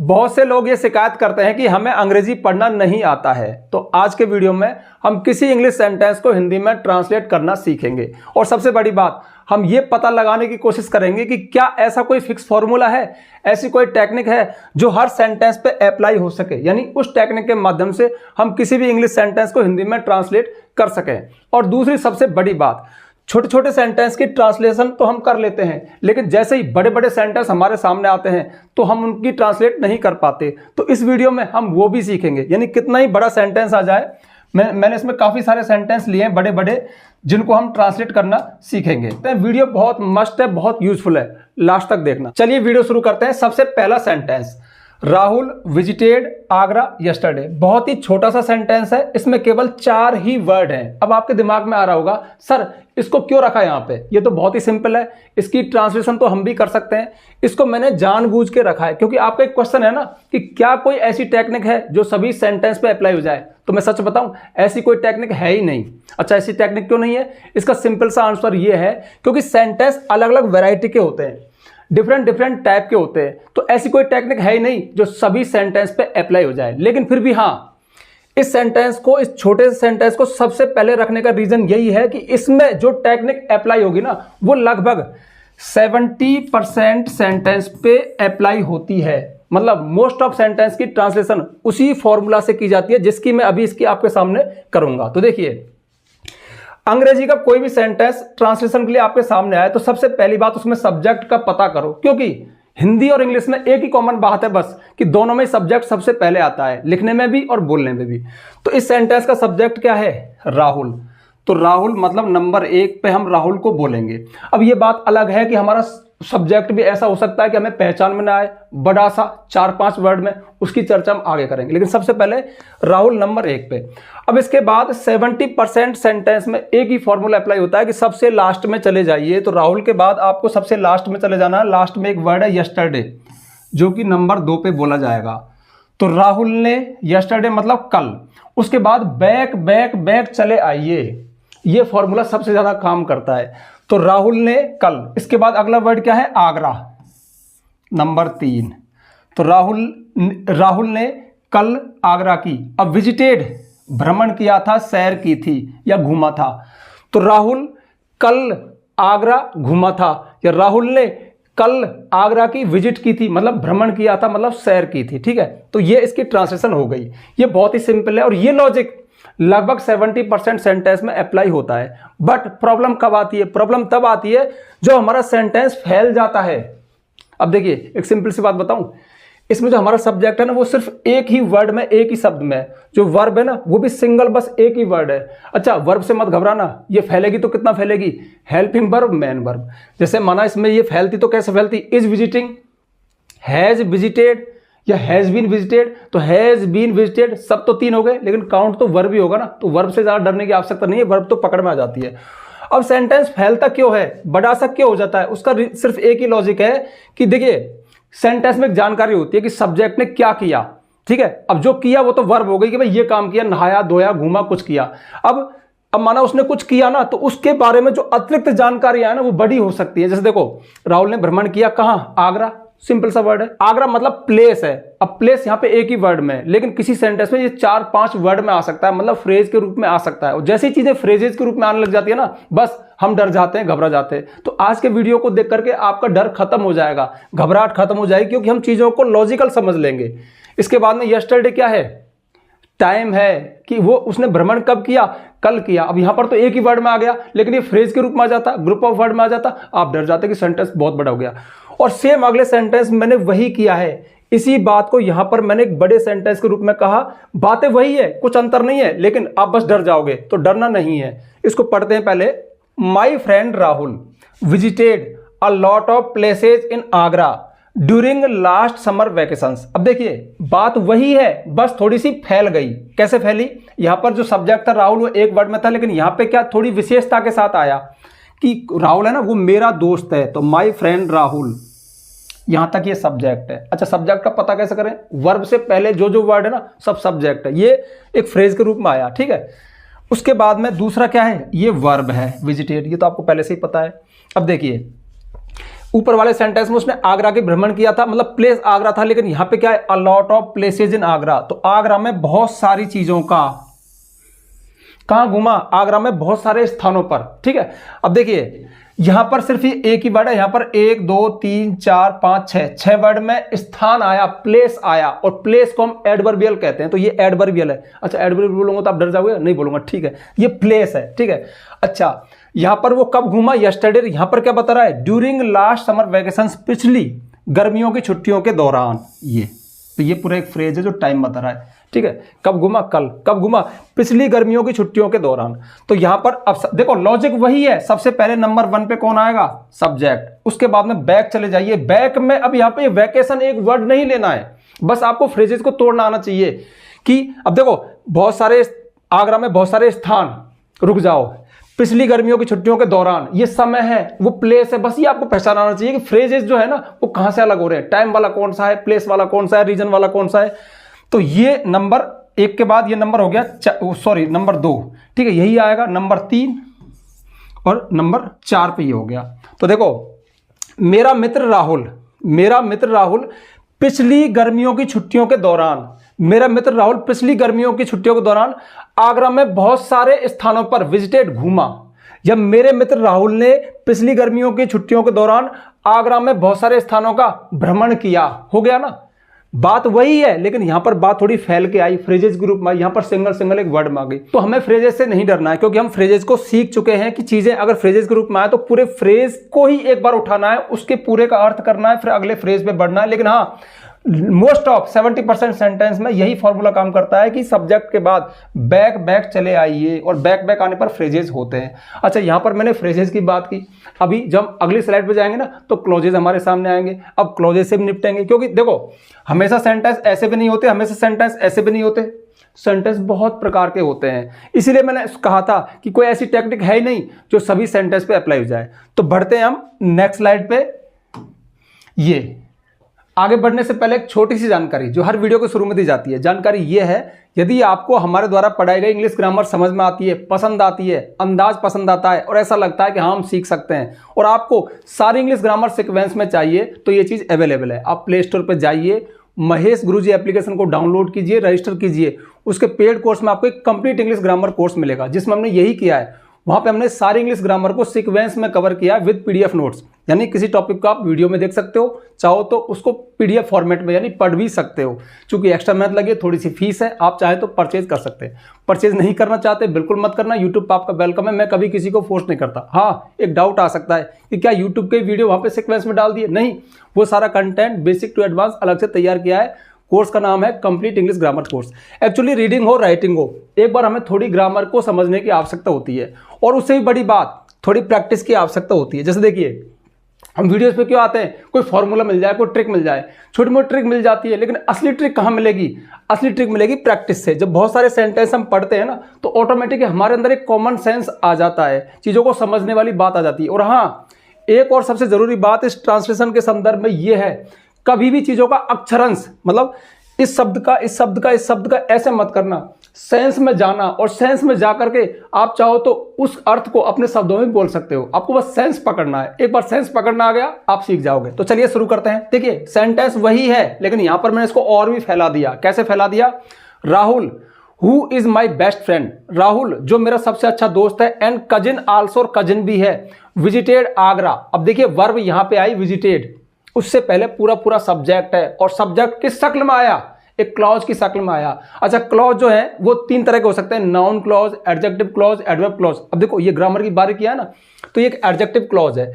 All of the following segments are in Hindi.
बहुत से लोग ये शिकायत करते हैं कि हमें अंग्रेजी पढ़ना नहीं आता है। तो आज के वीडियो में हम किसी इंग्लिश सेंटेंस को हिंदी में ट्रांसलेट करना सीखेंगे और सबसे बड़ी बात, हम ये पता लगाने की कोशिश करेंगे कि क्या ऐसा कोई फिक्स फॉर्मूला है, ऐसी कोई टेक्निक है जो हर सेंटेंस पे अप्लाई हो सके, यानी उस टेक्निक के माध्यम से हम किसी भी इंग्लिश सेंटेंस को हिंदी में ट्रांसलेट कर सकें। और दूसरी सबसे बड़ी बात, छोटे छोटे सेंटेंस की ट्रांसलेशन तो हम कर लेते हैं, लेकिन जैसे ही बड़े बड़े सेंटेंस हमारे सामने आते हैं तो हम उनकी ट्रांसलेट नहीं कर पाते। तो इस वीडियो में हम वो भी सीखेंगे, यानी कितना ही बड़ा सेंटेंस आ जाए, मैंने इसमें काफ़ी सारे सेंटेंस लिए हैं बड़े बड़े, जिनको हम ट्रांसलेट करना सीखेंगे। तो वीडियो बहुत मस्त है, बहुत यूजफुल है, लास्ट तक देखना। चलिए वीडियो शुरू करते हैं। सबसे पहला sentence, Rahul visited Agra yesterday. बहुत ही छोटा सा सेंटेंस है, इसमें केवल 4 ही वर्ड हैं। अब आपके दिमाग में आ रहा होगा, सर इसको क्यों रखा है यहाँ पे? ये तो बहुत ही सिंपल है, इसकी ट्रांसलेशन तो हम भी कर सकते हैं। इसको मैंने जानबूझ के रखा है क्योंकि आपका एक क्वेश्चन है ना कि क्या कोई ऐसी टेक्निक है जो सभी सेंटेंस पे अप्लाई हो जाए? तो मैं सच बताऊं, ऐसी कोई टेक्निक है ही नहीं। अच्छा, ऐसी टेक्निक क्यों नहीं है? इसका सिंपल सा आंसर ये है क्योंकि सेंटेंस अलग अलग वैरायटी के होते हैं, डिफरेंट टाइप के होते हैं, तो ऐसी कोई टेक्निक है ही नहीं जो सभी सेंटेंस पे अप्लाई हो जाए। लेकिन फिर भी हाँ, इस सेंटेंस को, इस छोटे से सेंटेंस को सबसे पहले रखने का रीजन यही है कि इसमें जो टेक्निक अप्लाई होगी ना, वो लगभग 70% सेंटेंस पे अप्लाई होती है। मतलब मोस्ट ऑफ सेंटेंस की ट्रांसलेशन उसी फॉर्मूला से की जाती है जिसकी मैं अभी इसकी आपके सामने करूंगा। तो देखिए, अंग्रेजी का कोई भी सेंटेंस ट्रांसलेशन के लिए आपके सामने आए तो सबसे पहली बात उसमें सब्जेक्ट का पता करो, क्योंकि हिंदी और इंग्लिश में एक ही कॉमन बात है बस कि दोनों में सब्जेक्ट सबसे पहले आता है, लिखने में भी और बोलने में भी। तो इस सेंटेंस का सब्जेक्ट क्या है? राहुल। तो राहुल मतलब नंबर 1 पे हम राहुल को बोलेंगे। अब ये बात अलग है कि हमारा सब्जेक्ट भी ऐसा हो सकता है कि हमें पहचान में ना आए, बड़ा सा 4-5 वर्ड में, उसकी चर्चा हम आगे करेंगे, लेकिन सबसे पहले राहुल नंबर 1 पे। अब इसके बाद 70% सेंटेंस में एक ही फॉर्मूला अप्लाई होता है कि सबसे लास्ट में चले जाइए। तो राहुल के बाद आपको सबसे लास्ट में चले जाना है। लास्ट में एक वर्ड है यस्टरडे, जो कि नंबर 2 पे बोला जाएगा। तो राहुल ने, यस्टरडे मतलब कल, उसके बाद बैक बैक बैक चले आइए, ये फॉर्मूला सबसे ज्यादा काम करता है। तो राहुल ने कल, इसके बाद अगला वर्ड क्या है? आगरा नंबर 3। तो राहुल ने कल आगरा की। अब विजिटेड, भ्रमण किया था, सैर की थी या घूमा था। तो राहुल कल आगरा घूमा था, या राहुल ने कल आगरा की विजिट की थी, मतलब भ्रमण किया था, मतलब सैर की थी। ठीक है, तो ये इसकी ट्रांसलेशन हो गई। ये बहुत ही सिंपल है और ये लॉजिक लगभग 70% सेंटेंस में अप्लाई होता है। बट प्रॉब्लम कब आती है? प्रॉब्लम तब आती है जो हमारा सेंटेंस फैल जाता है। अब देखिए, एक सिंपल सी बात बताऊं, इसमें जो हमारा सब्जेक्ट है ना, वो सिर्फ एक ही वर्ड में, एक ही शब्द में, जो वर्ब है ना वो भी सिंगल, बस एक ही वर्ड है। अच्छा, वर्ब से मत घबराना, ये फैलेगी तो कितना फैलेगी? Helping verb, main verb. जैसे माना इसमें ये फैलती तो कैसे फैलती? इज विजिटिंग, हैज विजिटेड या हैज बीन विजिटेड। तो हैज बीन विजिटेड सब तो 3 हो गए, लेकिन काउंट तो वर्ब ही होगा ना, तो वर्ब से ज्यादा डरने की आवश्यकता नहीं है, वर्ब तो पकड़ में आ जाती है। अब सेंटेंस फैलता क्यों है, बड़ा सा क्यों हो जाता है? उसका सिर्फ एक ही लॉजिक है कि देखिए, सेंटेंस में एक जानकारी होती है कि सब्जेक्ट ने क्या किया। ठीक है, अब जो किया वो तो वर्ब हो गई कि भाई ये काम किया, नहाया धोया घूमा, कुछ किया। अब माना उसने कुछ किया ना, तो उसके बारे में जो अतिरिक्त जानकारी है ना, वो बड़ी हो सकती है। जैसे देखो, राहुल ने भ्रमण किया कहां? आगरा, सिंपल सा वर्ड है। आगरा मतलब प्लेस है। अब प्लेस यहाँ पे एक ही वर्ड में है, लेकिन किसी सेंटेंस में ये 4-5 वर्ड में आ सकता है, मतलब फ्रेज के रूप में आ सकता है। और जैसी चीजें फ्रेजेस के रूप में आने लग जाती है ना, बस हम डर जाते हैं, घबरा जाते हैं। तो आज के वीडियो को देख करके आपका डर खत्म हो जाएगा, घबराहट खत्म हो जाएगी, क्योंकि हम चीजों को लॉजिकल समझ लेंगे। इसके बाद में यस्टरडे क्या है? टाइम है कि वो उसने भ्रमण कब किया? कल किया। अब यहां पर तो एक ही वर्ड में आ गया, लेकिन ये फ्रेज के रूप में आ जाता, ग्रुप ऑफ वर्ड में आ जाता, आप डर जाते कि सेंटेंस बहुत बड़ा हो गया। और सेम अगले सेंटेंस मैंने वही किया है, इसी बात को यहां पर मैंने एक बड़े सेंटेंस के रूप में कहा। बातें वही है, कुछ अंतर नहीं है, लेकिन आप बस डर जाओगे, तो डरना नहीं है। इसको पढ़ते हैं पहले। My friend Rahul visited a lot of places in Agra during last summer vacations. अब देखिए, बात वही है, बस थोड़ी सी फैल गई। कैसे फैली? यहां पर जो सब्जेक्ट था राहुल, वो एक वर्ड में था, लेकिन यहां पे क्या थोड़ी विशेषता के साथ आया कि राहुल है ना, वो मेरा दोस्त है। तो माई फ्रेंड राहुल, यहां तक ये सब्जेक्ट है। अच्छा, सब्जेक्ट का पता कैसे करें? वर्ब से पहले जो जो वर्ड है ना, सब सब्जेक्ट है। ये एक फ्रेज के रूप में आया। ठीक है, उसके बाद में दूसरा क्या है? ये वर्ब है, विजिटेड, ये तो आपको पहले से ही पता है। अब देखिए, ऊपर वाले सेंटेंस में उसने आगरा के भ्रमण किया था, मतलब प्लेस आगरा था, लेकिन यहां पे क्या है, a lot of places in Agra. तो आगरा में बहुत सारी चीजों का, कहां घूमा, आगरा में बहुत सारे स्थानों पर। ठीक है, अब देखिए यहां पर सिर्फ ये एक ही वर्ड है, यहां पर 1 2 3 4 5 6 वर्ड में स्थान आया, प्लेस आया, और प्लेस को हम एडवर्बियल कहते हैं, तो ये एडवर्बियल है। अच्छा, एडवर्बियल बोलूंगा तो आप डर जाओगे, नहीं बोलूंगा, ठीक है, ये प्लेस है। ठीक है, अच्छा यहां पर वो कब घूमा, यस्टरडे, यहां पर क्या बता रहा है, ड्यूरिंग लास्ट समर वैकेशन, पिछली गर्मियों की छुट्टियों के दौरान। ये तो ये पूरा एक फ्रेज है जो टाइम बता रहा है। ठीक है, कब घूमा, कल, कब घूमा, पिछली गर्मियों की छुट्टियों के दौरान। तो यहां पर अब देखो लॉजिक वही है, सबसे पहले नंबर 1 पे कौन आएगा, सब्जेक्ट, उसके बाद में बैक चले जाइए, बैक में अब यहां पे वैकेशन एक वर्ड नहीं लेना है, बस आपको फ्रेजेस को तोड़ना आना चाहिए कि अब देखो बहुत सारे, आगरा में बहुत सारे स्थान, रुक जाओ, पिछली गर्मियों की छुट्टियों के दौरान, ये समय है, वो प्लेस है, बस ये आपको पहचान आना चाहिए कि फ्रेजेस जो है ना वो कहां से अलग हो रहे हैं, टाइम वाला कौन सा है, प्लेस वाला कौन सा है, रीजन वाला कौन सा है। तो ये नंबर 1 के बाद ये नंबर हो गया, सॉरी नंबर 2। ठीक है, यही आएगा नंबर 3 और नंबर 4 पे ये हो गया। तो देखो मेरा मित्र राहुल, मेरा मित्र राहुल पिछली गर्मियों की छुट्टियों के दौरान, मेरा मित्र राहुल पिछली गर्मियों की छुट्टियों के दौरान आगरा में बहुत सारे स्थानों पर विजिटेड, घूमा। जब मेरे मित्र राहुल ने पिछली गर्मियों की छुट्टियों के दौरान आगरा में बहुत सारे स्थानों का भ्रमण किया, हो गया ना, बात वही है, लेकिन यहां पर बात थोड़ी फैल के आई, फ्रेजेस ग्रुप में, यहां पर सिंगल सिंगल एक वर्ड में आ गई। तो हमें फ्रेजेस से नहीं डरना है, क्योंकि हम फ्रेजेस को सीख चुके हैं कि चीजें अगर फ्रेजेस ग्रुप में आए तो पूरे फ्रेज को ही एक बार उठाना है, उसके पूरे का अर्थ करना है, फिर अगले फ्रेज पे बढ़ना है। लेकिन हाँ, मोस्ट ऑफ 70% सेंटेंस में यही फॉर्मूला काम करता है कि सब्जेक्ट के बाद बैक बैक चले आइए, और बैक बैक आने पर फ्रेजेस होते हैं। अच्छा, यहां पर मैंने फ्रेजेस की बात की, अभी जब अगली स्लाइड पे जाएंगे ना तो क्लॉजेस हमारे सामने आएंगे। अब क्लॉजेस से भी निपटेंगे, क्योंकि देखो हमेशा सेंटेंस ऐसे भी नहीं होते, हमेशा सेंटेंस ऐसे भी नहीं होते, सेंटेंस बहुत प्रकार के होते हैं। इसीलिए मैंने कहा था कि कोई ऐसी टेक्निक है ही नहीं जो सभी सेंटेंस पे अप्लाई हो जाए। तो बढ़ते हैं हम नेक्स्ट स्लाइड पे। ये आगे बढ़ने से पहले एक छोटी सी जानकारी जो हर वीडियो के शुरू में दी जाती है, जानकारी ये है, यदि आपको हमारे द्वारा पढ़ाई गई इंग्लिश ग्रामर समझ में आती है, पसंद आती है, अंदाज पसंद आता है, और ऐसा लगता है कि हाँ हम सीख सकते हैं, और आपको सारी इंग्लिश ग्रामर सीक्वेंस में चाहिए, तो ये चीज़ अवेलेबल है। आप प्ले स्टोर पर जाइए, महेश गुरुजी एप्लीकेशन को डाउनलोड कीजिए, रजिस्टर कीजिए, उसके पेड कोर्स में आपको एक कंप्लीट इंग्लिश ग्रामर कोर्स मिलेगा, जिसमें हमने यही किया है। वहां पे हमने सारी इंग्लिश ग्रामर को सीक्वेंस में कवर किया विद पीडीएफ नोट्स, यानी किसी टॉपिक को आप वीडियो में देख सकते हो, चाहो तो उसको पीडीएफ फॉर्मेट में यानी पढ़ भी सकते हो। चूंकि एक्स्ट्रा मेहनत लगी है, थोड़ी सी फीस है, आप चाहे तो परचेज कर सकते हैं। परचेज नहीं करना चाहते बिल्कुल मत करना, यूट्यूब पर आपका वेलकम है, मैं कभी किसी को फोर्स नहीं करता। हाँ, एक डाउट आ सकता है कि क्या यूट्यूब के वीडियो वहां पे सीक्वेंस में डाल दिए, नहीं, वो सारा कंटेंट बेसिक टू एडवांस अलग से तैयार किया है। कोर्स का नाम है complete English grammar course. Actually reading हो राइटिंग हो, एक बार हमें थोड़ी ग्रामर को समझने की आवश्यकता होती है, और उससे भी बड़ी बात थोड़ी प्रैक्टिस की आवश्यकता होती है। जैसे देखिए हम वीडियोस पे क्यों आते हैं, कोई फॉर्मूला मिल जाए, कोई ट्रिक मिल जाए, छोटी मोटी ट्रिक मिल जाती है, लेकिन असली ट्रिक कहाँ मिलेगी, असली ट्रिक मिलेगी प्रैक्टिस से। जब बहुत सारे सेंटेंस हम पढ़ते हैं ना तो ऑटोमेटिक हमारे अंदर एक कॉमन सेंस आ जाता है, चीज़ों को समझने वाली बात आ जाती है। और हाँ, एक और सबसे जरूरी बात इस ट्रांसलेशन के संदर्भ में ये है, कभी भी चीज़ों का अक्षरांश, मतलब इस शब्द का ऐसे मत करना, सेंस में जाना, और सेंस में जाकर के आप चाहो तो उस अर्थ को अपने शब्दों में बोल सकते हो। आपको बस सेंस पकड़ना है, एक बार सेंस पकड़ना आ गया आप सीख जाओगे। तो चलिए शुरू करते हैं। देखिए सेंटेंस वही है, लेकिन यहां पर मैंने इसको और भी फैला दिया। कैसे फैला दिया, Rahul who is my best friend, Rahul जो मेरा सबसे अच्छा दोस्त है, एंड कजिन आल्सो, और कजिन भी है, विजिटेड आगरा। अब देखिए वर्ब यहां पे आई विजिटेड, उससे पहले पूरा सब्जेक्ट है, और सब्जेक्ट किस शक्ल में आया, एक क्लॉज की शक्ल में आया। अच्छा, क्लॉज जो है वो 3 तरह के हो सकते हैं, noun clause, adjective clause, adverb clause. अब देखो ये ग्रामर की बारीकी है ना, तो ये एक एडजेक्टिव क्लॉज है,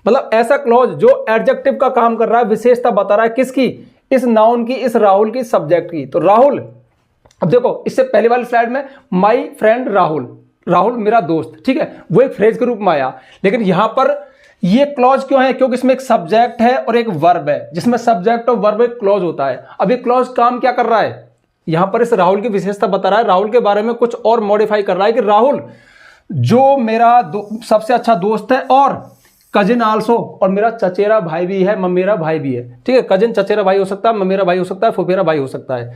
मतलब ऐसा क्लॉज जो एडजेक्टिव का काम कर रहा है, विशेषता बता रहा है किसकी, इस नाउन की, इस राहुल की, सब्जेक्ट की। तो राहुल, अब देखो इससे पहले वाली स्लाइड में माई फ्रेंड राहुल, राहुल मेरा दोस्त, ठीक है, वो एक फ्रेज के रूप में आया। लेकिन यहां पर ये क्लॉज क्यों है, क्योंकि इसमें एक सब्जेक्ट है और एक वर्ब है, जिसमें सब्जेक्ट और वर्ब एक क्लॉज होता है। अब ये क्लॉज काम क्या कर रहा है, यहां पर इस राहुल की विशेषता बता रहा है, राहुल के बारे में कुछ और मॉडिफाई कर रहा है कि राहुल जो मेरा सबसे अच्छा दोस्त है, और कजिन आल्सो, और मेरा चचेरा भाई भी है, ममेरा भाई भी है, ठीक है। कजिन चचेरा भाई हो सकता है, ममेरा भाई हो सकता है, फुफेरा भाई हो सकता है।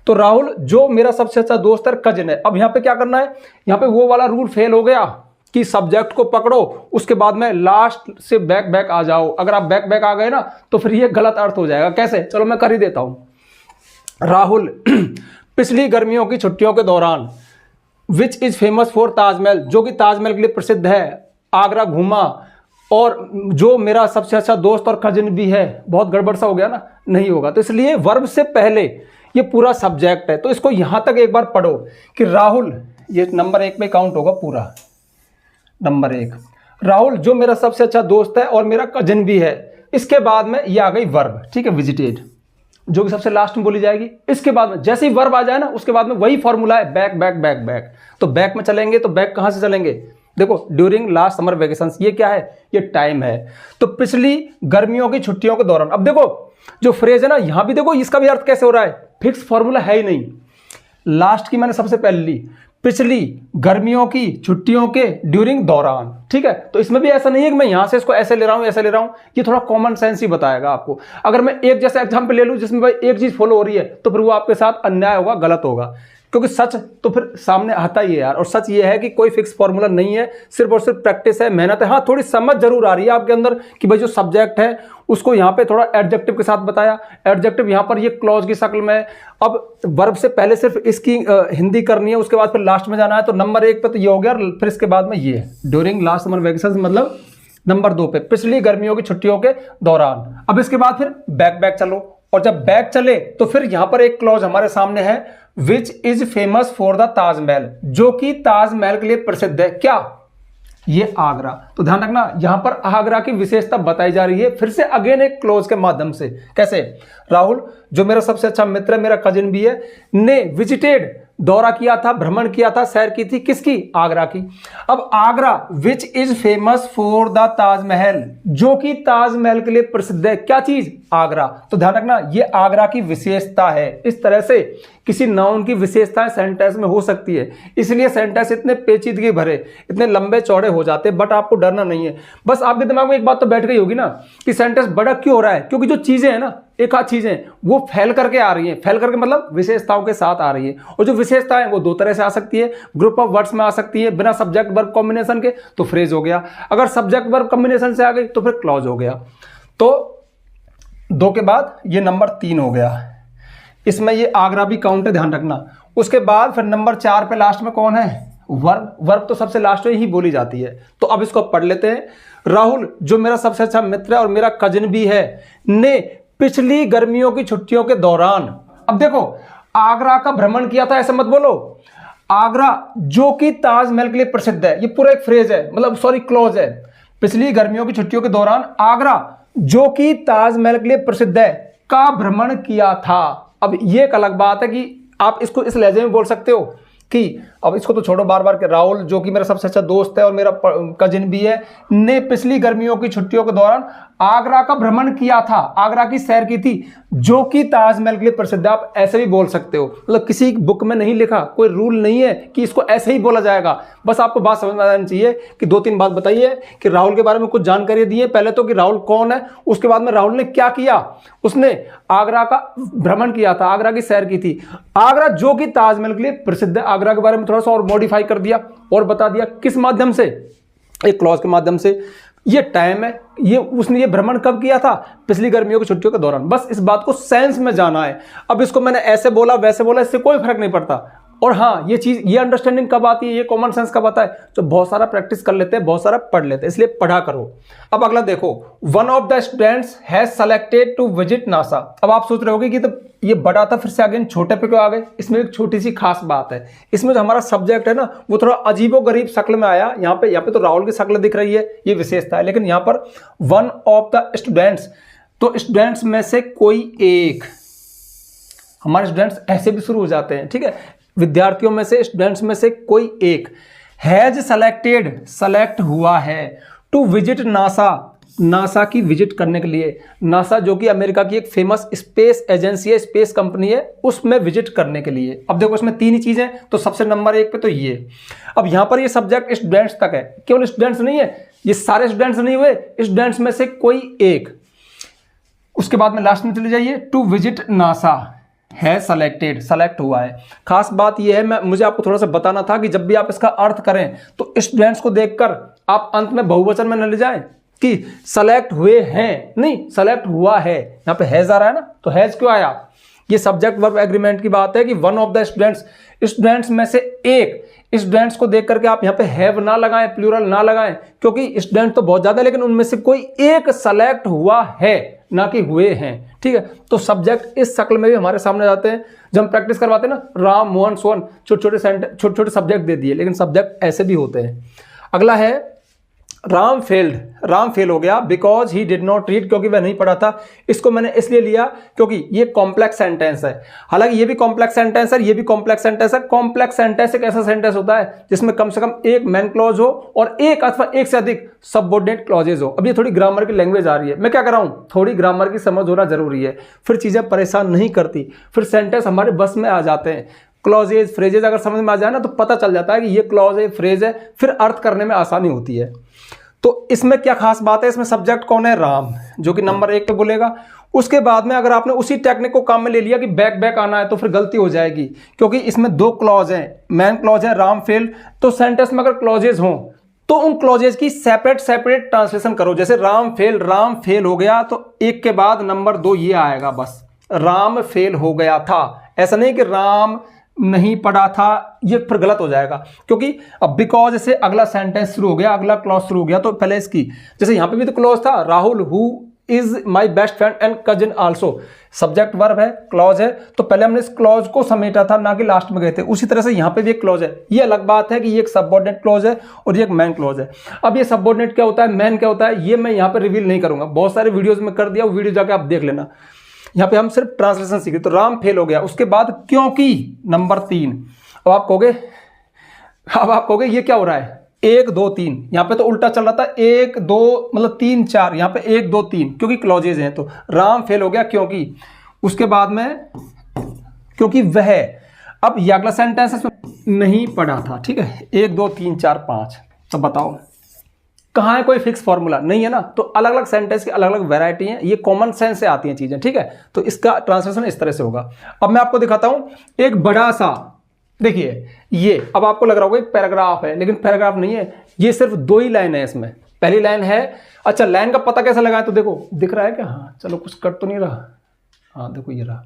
तो राहुल जो मेरा सबसे अच्छा दोस्त है, कजिन है। अब यहां पे क्या करना है, यहां पे वो वाला रूल फेल हो गया कि सब्जेक्ट को पकड़ो, उसके बाद में लास्ट से बैक बैक आ जाओ। अगर आप बैक बैक आ गए ना तो फिर ये गलत अर्थ हो जाएगा। कैसे? चलो मैं कर ही देता हूं। राहुल पिछली गर्मियों की छुट्टियों के दौरान which is famous for Taj Mahal, जो कि ताजमहल के लिए प्रसिद्ध है, आगरा घूमा, और जो मेरा सबसे अच्छा दोस्त और कजिन भी है। बहुत गड़बड़ सा हो गया ना, नहीं होगा। तो इसलिए वर्ब से पहले ये पूरा सब्जेक्ट है, तो इसको यहां तक एक बार पढ़ो कि राहुल, ये नंबर 1 में काउंट होगा पूरा। नंबर 1, राहुल जो मेरा सबसे अच्छा दोस्त है और मेरा कजिन भी है। इसके बाद में ये आ गई वर्ब, ठीक है, विजिटेड, जो कि सबसे लास्ट में बोली जाएगी। इसके बाद में जैसे ही वर्ब आ जाए ना, उसके बाद में वही फॉर्मूला है, बैक बैक बैक बैक। तो बैक में चलेंगे तो बैक कहां से चलेंगे? देखो, ड्यूरिंग लास्ट समर वेकेशन, ये क्या है? ये टाइम है। तो पिछली गर्मियों की छुट्टियों के दौरान। अब देखो जो फ्रेज है ना, यहां भी देखो इसका भी अर्थ कैसे हो रहा है, फिक्स फॉर्मूला है ही नहीं। लास्ट की मैंने सबसे पहले ली, पिछली गर्मियों की छुट्टियों के ड्यूरिंग दौरान, ठीक है। तो इसमें भी ऐसा नहीं है कि मैं यहां से इसको ऐसे ले रहा हूं, ऐसे ले रहा हूं। ये थोड़ा कॉमन सेंस ही बताएगा आपको। अगर मैं एक जैसा एग्जाम्पल ले लूं जिसमें भाई एक चीज फॉलो हो रही है, तो फिर वो आपके साथ अन्याय होगा, गलत होगा। क्योंकि सच तो फिर सामने आता ही है यार। और सच ये है कि कोई फिक्स फॉर्मूला नहीं है, सिर्फ और सिर्फ प्रैक्टिस है, मेहनत है। हाँ, थोड़ी समझ जरूर आ रही है आपके अंदर कि भाई जो सब्जेक्ट है उसको यहाँ पे थोड़ा एडजेक्टिव के साथ बताया। एडजेक्टिव यहाँ पर ये क्लॉज की शक्ल में है। अब वर्ब से पहले सिर्फ इसकी हिंदी करनी है, उसके बाद फिर लास्ट में जाना है। तो नंबर 1 पे तो ये हो गया, फिर इसके बाद में ये ड्यूरिंग लास्ट समर वेकेशन, मतलब नंबर 2 पे पिछली गर्मियों की छुट्टियों के दौरान। अब इसके बाद फिर बैक बैक चलो, और जब बैक चले तो फिर यहां पर एक क्लॉज हमारे सामने है, which is famous for the Taj Mahal, जो कि ताजमहल के लिए प्रसिद्ध है। क्या? ये आगरा। तो ध्यान रखना, यहां पर आगरा की विशेषता बताई जा रही है, फिर से अगेन एक क्लोज के माध्यम से। कैसे? राहुल जो मेरा सबसे अच्छा मित्र है, मेरा कजिन भी है, ने विजिटेड, दौरा किया था, भ्रमण किया था, सैर की थी, किसकी? आगरा की। अब Agra which is famous for the Taj Mahal, जो कि ताजमहल के लिए प्रसिद्ध है। क्या चीज? आगरा। तो ध्यान रखना, ये आगरा की विशेषता है। इस तरह से किसी नाउन की विशेषताएं सेंटेंस में हो सकती है, इसलिए सेंटेंस इतने पेचीदगी भरे, इतने लंबे चौड़े हो जाते हैं। बट आपको डरना नहीं है। बस आपके दिमाग में एक बात तो बैठ गई होगी ना कि सेंटेंस बड़ा क्यों हो रहा है, क्योंकि जो चीजें हैं ना, एक आध चीजें वो फैल करके आ रही हैं। फैल करके मतलब विशेषताओं के साथ आ रही है। और जो विशेषताएं वो 2 तरह से आ सकती है, ग्रुप ऑफ वर्ड्स में आ सकती है, बिना सब्जेक्ट वर्ब कॉम्बिनेशन के तो फ्रेज हो गया, अगर सब्जेक्ट वर्ब कॉम्बिनेशन से आ गई तो फिर क्लॉज हो गया। तो 2 के बाद ये नंबर 3 हो गया, इसमें ये आगरा भी काउंट है, ध्यान रखना। उसके बाद फिर नंबर 4 पे लास्ट में कौन है? वर्ब। वर्ब तो सबसे लास्ट में ही बोली जाती है। तो अब इसको पढ़ लेते हैं। राहुल जो मेरा सबसे अच्छा मित्र है और मेरा कजिन भी है, ने पिछली गर्मियों की छुट्टियों के दौरान। अब देखो, आगरा का भ्रमण किया था, ऐसे मत बोलो। आगरा जो कि ताजमहल के लिए प्रसिद्ध है, ये पूरा एक फ्रेज है, मतलब सॉरी क्लॉज है। पिछली गर्मियों की छुट्टियों के दौरान आगरा जो कि ताजमहल के लिए प्रसिद्ध है का भ्रमण किया था। अब ये एक अलग बात है कि आप इसको इस लहजे में बोल सकते हो कि, अब इसको तो छोड़ो बार बार, कि राहुल जो कि मेरा सबसे अच्छा दोस्त है और मेरा कजिन भी है, ने पिछली गर्मियों की छुट्टियों के दौरान आगरा का भ्रमण किया था, आगरा की सैर की थी, जो कि ताजमहल के लिए प्रसिद्ध है। आप ऐसे भी बोल सकते हो, मतलब किसी बुक में नहीं लिखा, कोई रूल नहीं है कि इसको ऐसे ही बोला जाएगा। बस आपको बात समझ में आनी चाहिए कि 2-3 बात बताइए कि राहुल के बारे में कुछ जानकारी दी है। पहले तो कि राहुल कौन है, उसके बाद में राहुल ने क्या किया, उसने आगरा का भ्रमण किया था, आगरा की सैर की थी, आगरा जो कि ताजमहल के लिए प्रसिद्ध है। आगरा के बारे में थोड़ा सा और मॉडिफाई कर दिया और बता दिया, किस माध्यम से? एक क्लॉज के माध्यम से। ये टाइम है, ये उसने ये भ्रमण कब किया था? पिछली गर्मियों की छुट्टियों के दौरान। बस इस बात को सेंस में जाना है। अब इसको मैंने ऐसे बोला वैसे बोला, इससे कोई फर्क नहीं पड़ता। और हाँ, ये चीज, ये अंडरस्टैंडिंग कब आती है, ये कॉमन सेंस कब आता है? तो बहुत सारा प्रैक्टिस कर लेते हैं, बहुत सारा पढ़ लेते हैं, इसलिए पढ़ा करो। अब अगला देखो, one of the students has selected to visit NASA. अब आप सोच रहे होगे कि तो ये बड़ा था, फिर से अगेन छोटे पे क्यों आ गए? इसमें एक छोटी सी खास बात है। इसमें जो हमारा सब्जेक्ट है ना, वो थोड़ा अजीबो गरीब शक्ल में आया। यहाँ पे तो राहुल की शक्ल दिख रही है, ये विशेषता है। लेकिन यहाँ पर वन ऑफ द स्टूडेंट्स, तो स्टूडेंट्स में से कोई एक, हमारे स्टूडेंट्स ऐसे भी शुरू हो जाते हैं, ठीक है, विद्यार्थियों में से, स्टूडेंट्स में से कोई एक, हैज सेलेक्टेड, सेलेक्ट हुआ है, टू विजिट नासा, नासा की विजिट करने के लिए। नासा जो कि अमेरिका की एक फेमस स्पेस एजेंसी है, स्पेस कंपनी है, उसमें विजिट करने के लिए। अब देखो इसमें 3 ही चीजें, तो सबसे नंबर 1 पे तो ये। अब यहां पर ये सब्जेक्ट स्टूडेंट्स तक है, केवल स्टूडेंट्स नहीं है, ये सारे स्टूडेंट्स नहीं हुए, स्टूडेंट्स में से कोई एक। उसके बाद में लास्ट में चले जाइए, टू विजिट नासा, है सेलेक्टेड, सेलेक्ट हुआ है। खास बात यह है, मुझे आपको थोड़ा सा बताना था कि जब भी आप इसका अर्थ करें तो स्टूडेंट्स को देखकर आप अंत में बहुवचन में न ले जाएं कि सेलेक्ट हुए हैं, नहीं सेलेक्ट हुआ है। यहाँ पे हैज आ रहा है ना, तो हैज क्यों आया? ये सब्जेक्ट वर्ब एग्रीमेंट की बात है कि one of the students, students में से एक, स्टूडेंट्स को देख करके आप यहाँ पे हैव ना लगाएं, प्लूरल ना लगाएं, क्योंकि स्टूडेंट तो बहुत ज्यादा है लेकिन उनमें से कोई एक सेलेक्ट हुआ है, ना कि हुए हैं। ठीक है, तो सब्जेक्ट इस शक्ल में भी हमारे सामने जाते हैं। जब हम प्रैक्टिस करवाते हैं ना, राम, मोहन, सोहन, छोटे छोटे सब्जेक्ट दे दिए, लेकिन सब्जेक्ट ऐसे भी होते हैं। अगला है राम फेल्ड, राम फेल हो गया because he did not read, क्योंकि वह नहीं पढ़ा था। इसको मैंने इसलिए लिया क्योंकि ये कॉम्प्लेक्स सेंटेंस है। हालांकि ये भी कॉम्प्लेक्स सेंटेंस है, ये भी कॉम्प्लेक्स सेंटेंस है। कॉम्प्लेक्स सेंटेंस एक ऐसा सेंटेंस होता है जिसमें कम से कम एक मेन क्लॉज हो और एक अथवा एक से अधिक सबऑर्डिनेट क्लॉजेज हो। अब ये थोड़ी ग्रामर की लैंग्वेज आ रही है, मैं क्या कर रहा हूं, थोड़ी ग्रामर की समझ होना जरूरी है, फिर चीजें परेशान नहीं करती, फिर सेंटेंस हमारे बस में आ जाते हैं। क्लॉजेज, फ्रेजेज अगर समझ में आ जाए ना तो पता चल जाता है कि ये क्लॉज है, फ्रेज है, फिर अर्थ करने में आसानी होती है। तो इसमें क्या खास बात है, इसमें सब्जेक्ट कौन है, राम, जो कि नंबर 1 पे बोलेगा। उसके बाद में अगर आपने उसी टेक्निक को काम में ले लिया कि बैक बैक आना है, तो फिर गलती हो जाएगी, क्योंकि इसमें 2 क्लॉज हैं, मेन क्लॉज है राम फेल। तो सेंटेंस में अगर क्लॉजेज हों तो उन क्लॉजेज की सेपरेट ट्रांसलेशन करो। जैसे राम फेल हो गया, तो 1 के बाद नंबर 2 ये आएगा, बस राम फेल हो गया था। ऐसा नहीं कि राम नहीं पढ़ा था, ये फिर गलत हो जाएगा, क्योंकि अब बिकॉज से अगला सेंटेंस शुरू हो गया, अगला क्लॉज शुरू हो गया, तो पहले इसकी, जैसे यहां पे भी तो क्लॉज था, Rahul who is my best friend and cousin also, subject verb है, क्लॉज है, तो पहले हमने इस क्लॉज को समेटा था, ना कि लास्ट में गए थे। उसी तरह से यहां पे भी एक क्लॉज है। ये अलग बात है कि ये एक सबऑर्डिनेट क्लॉज है और ये एक मैन क्लॉज है। अब ये सबऑर्डिनेट क्या होता है, मैन क्या होता है, ये मैं यहाँ पे रिवील नहीं करूंगा, बहुत सारे वीडियोज में कर दिया, वो वीडियो जाके आप देख लेना। यहाँ पे हम सिर्फ ट्रांसलेशन सीखे। तो राम फेल हो गया, उसके बाद क्योंकि नंबर 3। अब आप कहोगे ये क्या हो रहा है, 1 2 3, यहाँ पे तो उल्टा चल रहा था, 1 2 मतलब 3 4, यहाँ पे 1 2 3, क्योंकि क्लॉजेज हैं। तो राम फेल हो गया क्योंकि, उसके बाद में क्योंकि वह, अब ये अगला सेंटेंस इसमें नहीं पढ़ा था। ठीक है, 1 2 3 4 5, तो बताओ कहाँ है कोई फिक्स फॉर्मूला नहीं है ना। तो अलग अलग सेंटेंस की अलग अलग वैरायटी है, ये कॉमन सेंस से आती हैं चीजें। ठीक है, तो इसका ट्रांसलेशन इस तरह से होगा। अब मैं आपको दिखाता हूं एक बड़ा सा, देखिए ये, अब आपको लग रहा होगा एक पैराग्राफ है, लेकिन पैराग्राफ नहीं है, ये सिर्फ 2 ही लाइन है इसमें। पहली लाइन है, अच्छा लाइन का पता कैसे लगाएं, तो देखो दिख रहा है क्या, हाँ चलो कुछ कट तो नहीं रहा, हाँ देखो ये रहा,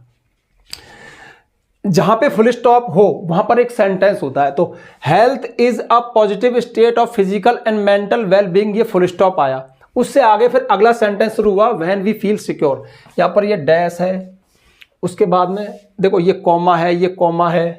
जहां पे फुल स्टॉप हो वहां पर एक सेंटेंस होता है। तो health is a positive state of physical and mental well being, ये फुल स्टॉप आया, उससे आगे फिर अगला सेंटेंस शुरू हुआ, व्हेन वी फील सिक्योर। यहां पर ये डैश है, उसके बाद में देखो ये कॉमा है, ये कॉमा है,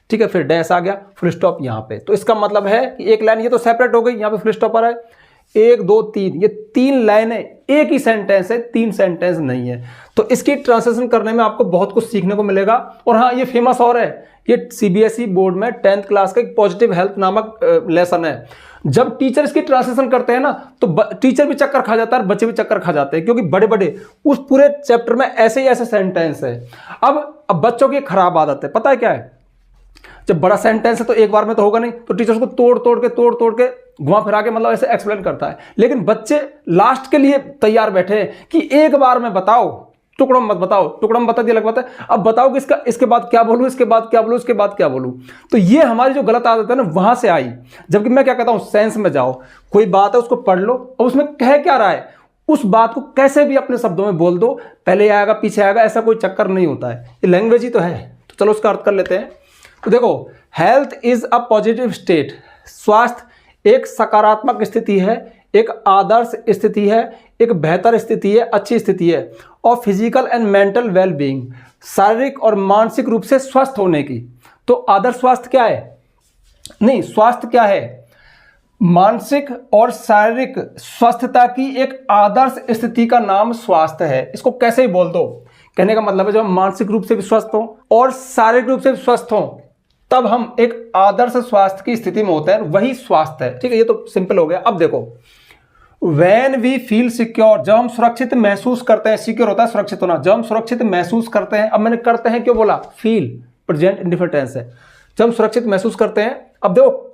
ठीक है, फिर डैश आ गया, फुल स्टॉप यहां पे। तो इसका मतलब है कि एक लाइन ये तो सेपरेट हो गई, यहां पे फुल स्टॉप आ रहा है, 1 2 3, ये 3 लाइनें, एक ही सेंटेंस है, 3 सेंटेंस नहीं है। तो इसकी ट्रांसलेशन करने में आपको बहुत कुछ सीखने को मिलेगा। और हाँ, ये फेमस और है, ये सीबीएसई बोर्ड में 10th क्लास का एक पॉजिटिव हेल्थ नामक लेसन है। जब टीचर इसकी ट्रांसलेशन करते हैं ना, तो टीचर भी चक्कर खा जाता है, बच्चे भी चक्कर खा जाते हैं, क्योंकि बड़े बड़े उस पूरे चैप्टर में ऐसे ही ऐसे सेंटेंस है। अब बच्चों की खराब आदत है, पता है क्या है, जब बड़ा सेंटेंस है तो एक बार में तो होगा नहीं, तो टीचर उसको तोड़ के घुमा फिरा के मतलब ऐसे एक्सप्लेन करता है। लेकिन बच्चे लास्ट के लिए तैयार बैठे हैं कि एक बार में बताओ, टुकड़ों में मत बताओ, टुकड़ों में बता दिया अलग बात है, अब बताओ कि इसके बाद क्या बोलूं, इसके बाद क्या बोलूं, इसके बाद क्या बोलूं। तो ये हमारी जो गलत आदत है ना, वहां से आई। जबकि मैं क्या कहता हूं, सेंस में जाओ, कोई बात है उसको पढ़ लो और उसमें कह क्या रहा है, उस बात को कैसे भी अपने शब्दों में बोल दो, पहले आएगा पीछे आएगा, ऐसा कोई चक्कर नहीं होता है, ये लैंग्वेज ही तो है। तो चलो उसका अर्थ कर लेते हैं। तो देखो, health is a positive state, स्वास्थ्य एक सकारात्मक स्थिति है, एक आदर्श स्थिति है, एक बेहतर स्थिति है, अच्छी स्थिति है, और physical and mental well being, शारीरिक और मानसिक रूप से स्वस्थ होने की। तो आदर्श स्वास्थ्य क्या है, नहीं स्वास्थ्य क्या है, मानसिक और शारीरिक स्वस्थता की एक आदर्श स्थिति का नाम स्वास्थ्य है। इसको कैसे ही बोल दो, कहने का मतलब है जब हम मानसिक रूप से भी स्वस्थ हों और शारीरिक रूप से भी स्वस्थ हों, तब हम एक आदर्श स्वास्थ्य की स्थिति में होते हैं, वही स्वास्थ्य है। ठीक है, ये तो सिंपल हो गया। अब देखो, व्हेन वी फील सिक्योर, जब हम सुरक्षित महसूस करते हैं, सिक्योर होता है सुरक्षित होना, जब हम सुरक्षित महसूस करते हैं, अब मैंने करते हैं क्यों बोला, फील प्रेजेंट इंडिफरेंट टेंस है, जब हम सुरक्षित महसूस करते हैं। अब देखो,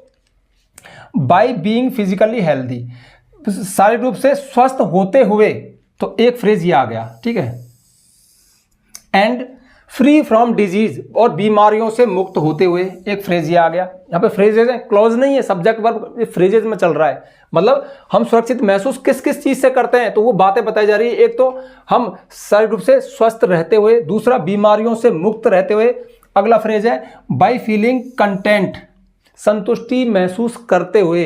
बाय बीइंग फिजिकली हेल्दी, शारीरिक रूप से स्वस्थ होते हुए, तो एक फ्रेज ये आ गया, ठीक है, एंड फ्री फ्रॉम डिजीज, और बीमारियों से मुक्त होते हुए। एक फ्रेज ये आ गया, यहाँ पे फ्रेजेज है, क्लॉज नहीं है, सब्जेक्ट वर्ब फ्रेजेज में चल रहा है। मतलब हम सुरक्षित महसूस किस किस चीज से करते हैं, तो वो बातें बताई जा रही है। एक तो हम शारीरिक रूप से स्वस्थ रहते हुए, दूसरा बीमारियों से मुक्त रहते हुए। अगला फ्रेज है बाय फीलिंग कंटेंट, संतुष्टि महसूस करते हुए।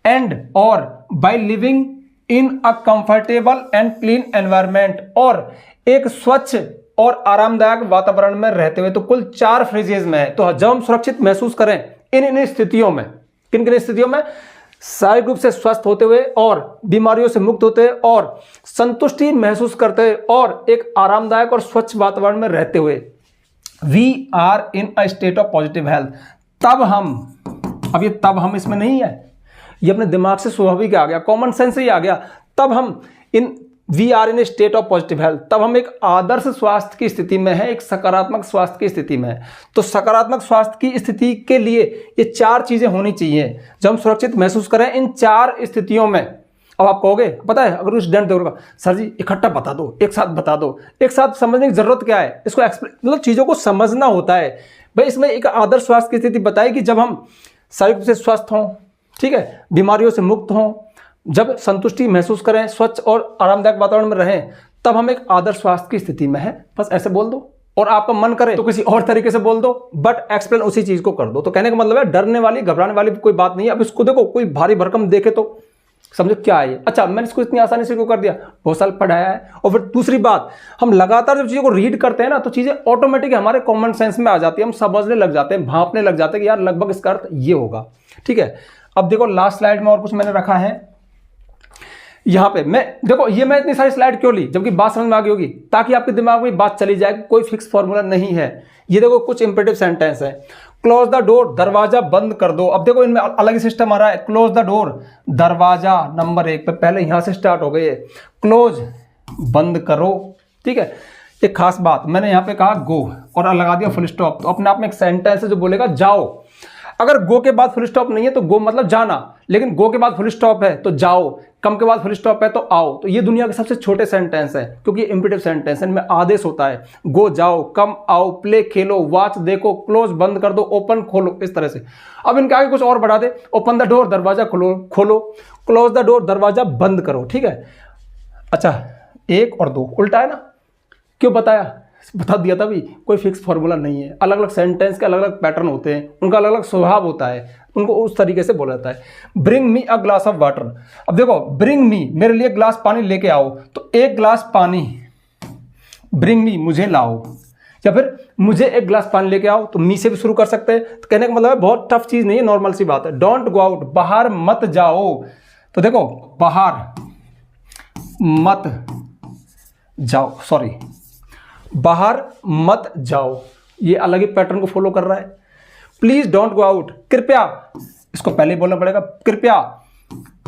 एंड और by living in a comfortable and clean environment, और एक स्वच्छ और आरामदायक वातावरण में रहते हुए। तो कुल 4 फ्रेजेज में है। तो जब हम सुरक्षित महसूस करें इन स्थितियों में, किन किन स्थितियों में, शारीरिक रूप से स्वस्थ होते हुए और बीमारियों से मुक्त होते हुए और संतुष्टि महसूस करते हुए और एक आरामदायक और स्वच्छ वातावरण में रहते हुए, we are in a state of positive health. तब हम, अब ये तब हम इसमें नहीं है, ये अपने दिमाग से स्वाभाविक आ गया, कॉमन सेंस से ही आ गया। तब हम we are in a state of positive health, तब हम एक आदर्श स्वास्थ्य की स्थिति में है, एक सकारात्मक स्वास्थ्य की स्थिति में है। तो सकारात्मक स्वास्थ्य की स्थिति के लिए ये 4 चीजें होनी चाहिए जब हम सुरक्षित महसूस करें इन 4 स्थितियों में। अब आप कहोगे, पता है, अगर स्टूडेंट देखोगे, सर जी इकट्ठा बता दो, एक साथ बता दो। एक साथ समझने की जरूरत क्या है, इसको मतलब चीजों को समझना होता है भाई। इसमें एक आदर्श स्वास्थ्य की स्थिति बताई कि जब हम शारीरिक रूप से स्वस्थ हों, ठीक है, बीमारियों से मुक्त हों, जब संतुष्टि महसूस करें, स्वच्छ और आरामदायक वातावरण में रहें, तब हम एक आदर्श स्वास्थ्य की स्थिति में है। बस ऐसे बोल दो, और आपका मन करे तो किसी और तरीके से बोल दो, बट एक्सप्लेन उसी चीज को कर दो। तो कहने का मतलब है डरने वाली, घबराने वाली कोई बात नहीं है। अब इसको देखो, कोई भारी भरकम देखे तो समझो क्या है ये। अच्छा, मैंने इसको इतनी आसानी से क्यों कर दिया, बहुत साल पढ़ाया है। और फिर दूसरी बात, हम लगातार जब चीजों को रीड करते हैं ना, तो चीजें ऑटोमेटिक हमारे कॉमन सेंस में आ जाती है, हम समझने लग जाते हैं, भांपने लग जाते हैं कि यार लगभग इसका अर्थ ये होगा। ठीक है, अब देखो लास्ट स्लाइड में और कुछ मैंने रखा है यहां पे। मैं देखो, ये मैं इतनी सारी स्लाइड क्यों ली, जबकि बात समझ में आ गई होगी, ताकि आपके दिमाग में बात चली जाए, कोई फिक्स फॉर्मूला नहीं है। ये देखो कुछ इंपेरेटिव सेंटेंस है। क्लोज द डोर, दरवाजा बंद कर दो। अब देखो इनमें अलग ही सिस्टम आ रहा है। क्लोज द डोर, दरवाजा नंबर 1 पे पहले यहां से स्टार्ट हो गई है। क्लोज, बंद करो। ठीक है, एक खास बात, मैंने यहां पे कहा गो और लगा दिया फुल स्टॉप, तो अपने आप में एक सेंटेंस है जो बोलेगा जाओ। अगर गो के बाद फुल स्टॉप नहीं है तो गो मतलब जाना, लेकिन गो के बाद फुल स्टॉप है तो जाओ, कम के बाद फुल स्टॉप है तो आओ। तो ये दुनिया के सबसे छोटे सेंटेंस है, क्योंकि इंपेरेटिव सेंटेंस है, इनमें आदेश होता है। गो जाओ, कम आओ, प्ले खेलो, वॉच देखो, क्लोज बंद कर दो, ओपन खोलो, इस तरह से। अब इनके आगे कुछ और बढ़ा दे, ओपन द डोर, दरवाजा खोलो, क्लोज द डोर, दरवाजा बंद करो। ठीक है, अच्छा 1 और 2 उल्टा है ना, क्यों बताया, बता दिया तभी। कोई फिक्स फॉर्मूला नहीं है, अलग अलग सेंटेंस के अलग अलग पैटर्न होते हैं, उनका अलग अलग स्वभाव होता है, उनको उस तरीके से बोला जाता है। Bring me a glass of water. अब देखो, ब्रिंग मी, मेरे लिए ग्लास पानी लेके आओ, तो 1 ग्लास पानी, ब्रिंग मी, मुझे लाओ, या फिर मुझे 1 ग्लास पानी लेके आओ, तो मी से भी शुरू कर सकते हैं। तो कहने का मतलब है बहुत टफ चीज नहीं है, नॉर्मल सी बात है। डोंट गो आउट, बाहर मत जाओ, तो देखो बाहर मत जाओ, सॉरी बाहर मत जाओ, ये अलग ही पैटर्न को फॉलो कर रहा है। प्लीज डोंट गो आउट, कृपया, इसको पहले ही बोलना पड़ेगा, कृपया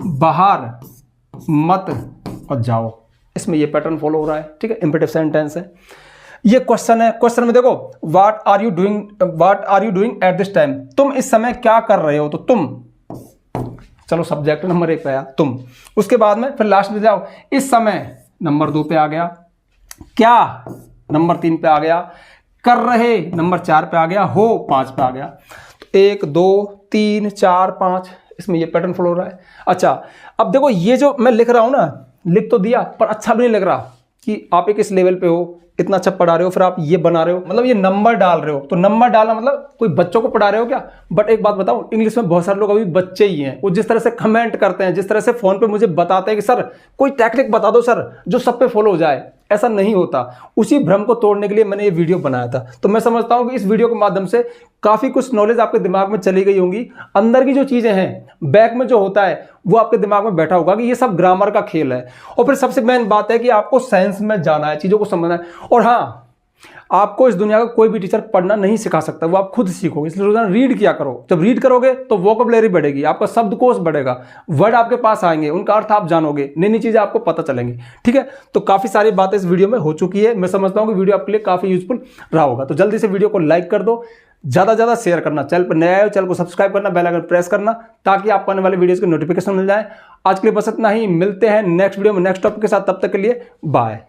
बाहर मत और जाओ, इसमें ये पैटर्न फॉलो हो रहा है। ठीक है, इंपेरेटिव सेंटेंस है। ये क्वेश्चन है, क्वेश्चन में देखो what are you doing at this time, तुम इस समय क्या कर रहे हो, तो तुम, चलो सब्जेक्ट नंबर 1 पे आया तुम, उसके बाद में फिर लास्ट में जाओ, इस समय नंबर 2 पे आ गया, क्या नंबर 3 पे आ गया, कर रहे नंबर 4 पे आ गया, हो 5 पे आ गया। तो 1 2 3 4 5, इसमें ये पैटर्न फॉलो हो रहा है। अच्छा, अब देखो ये जो मैं लिख रहा हूं ना, लिख तो दिया पर अच्छा भी नहीं लग रहा कि आप एक इस लेवल पे हो, इतना अच्छा पढ़ा रहे हो, फिर आप ये बना रहे हो, मतलब ये नंबर डाल रहे हो। तो नंबर डालना मतलब कोई बच्चों को पढ़ा रहे हो क्या। बट एक बात बताऊं, इंग्लिश में बहुत सारे लोग अभी बच्चे ही हैं, वो जिस तरह से कमेंट करते हैं, जिस तरह से फोन पे मुझे बताते हैं कि सर कोई टेक्निक बता दो सर जो सब पे फॉलो हो जाए, ऐसा नहीं होता। उसी भ्रम को तोड़ने के लिए मैंने ये वीडियो बनाया था। तो मैं समझता हूं कि इस वीडियो के माध्यम से काफी कुछ नॉलेज आपके दिमाग में चली गई होंगी। अंदर की जो चीजें हैं, बैक में जो होता है, वो आपके दिमाग में बैठा होगा कि ये सब ग्रामर का खेल है। और फिर सबसे मेन बात है कि आपको साइंस में जाना है, चीजों को समझना है। और हाँ, आपको इस दुनिया का कोई भी टीचर पढ़ना नहीं सिखा सकता, वो आप खुद सीखोगे। इसलिए रोजाना रीड किया करो। जब रीड करोगे तो वोकैबुलरी बढ़ेगी, आपका शब्दकोश बढ़ेगा, वर्ड आपके पास आएंगे, उनका अर्थ आप जानोगे, नई नई चीजें आपको पता चलेंगी। ठीक है, तो काफी सारी बातें इस वीडियो में हो चुकी है। मैं समझता हूं कि वीडियो आपके लिए काफी यूजफुल रहा होगा। तो जल्दी से वीडियो को लाइक कर दो, ज्यादा ज्यादा शेयर करना, चैनल पर नया है चैनल को सब्सक्राइब करना, बेल आइकन प्रेस करना, ताकि आपको आने वाले वीडियोस की नोटिफिकेशन मिल जाए। आज के लिए बस इतना ही, मिलते हैं नेक्स्ट वीडियो में नेक्स्ट टॉपिक के साथ। तब तक के लिए बाय।